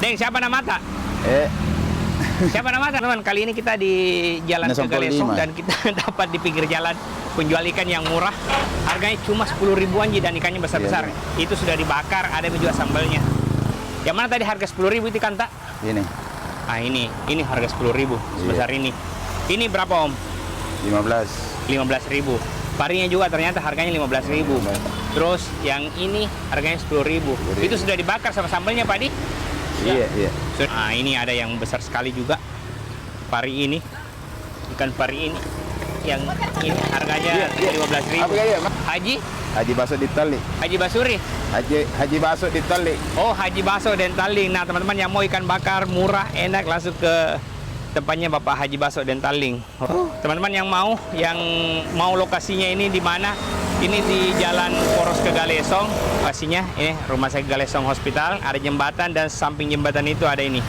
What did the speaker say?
Deng, siapa nama tak? Siapa nama teman? Kali ini kita di jalan ke Galesong dan kita dapat di pinggir jalan penjual ikan yang murah. Harganya cuma 10 ribuan dan ikannya besar-besar. Iya. Itu sudah dibakar, ada juga sambalnya. Yang mana tadi harga 10 ribu itu kan tak? Ini. Ah ini harga 10 ribu sebesar ini. Ini berapa om? 15 ribu. Parinya juga ternyata harganya 15 ribu. Terus yang ini harganya 10 ribu. Itu sudah dibakar sama sambalnya Pak Di? Iya. Nah, ini ada yang besar sekali juga. Pari ini. Ikan pari ini. Yang ini harganya 15 ribu. Haji Baso di Tali. Haji Basuri. Haji Baso di Tali. Oh, Haji Baso dan Taling. Nah, teman-teman yang mau ikan bakar murah, enak, langsung ke tempatnya Bapak Haji Baso dan Taling. Teman-teman yang mau lokasinya ini di mana? Ini di Jalan Poros ke Galesong. Lokasinya ini Rumah Sakit Galesong Hospital, ada jembatan dan samping jembatan itu ada ini